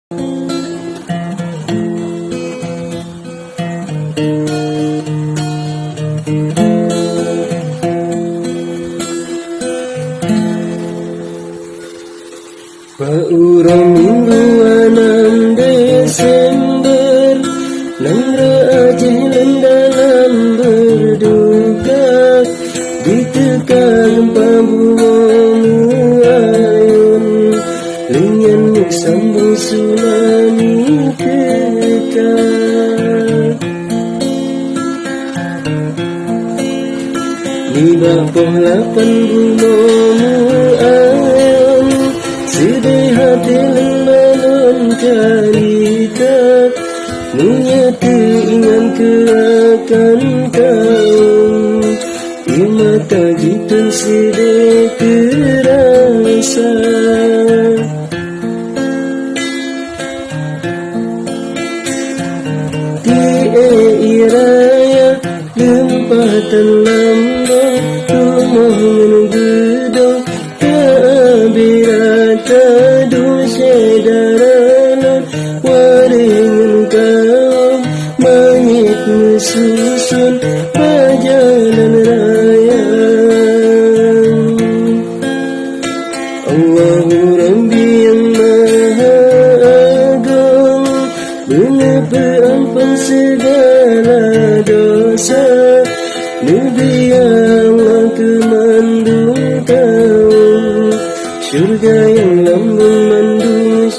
Paurang minggu 6 Desember Nang rajin dalam berduka Ditekan pambuang ayun Lengannya sambung tsunami teka Di bawah 8 bulan ayun Sedih hati lembalan cerita Niat ingat akan kau Di mata jitu sedih terasa Di iraya lempatan lambang Rumah menggedong Kabirata dosa daralan Waringan kaum Mangit mesusun Pajalan raya Allahu Rabbi yang Maha Agung Benar berampun segala dosa Nabi Allah kemandung tahu Syurga yang lambung mandung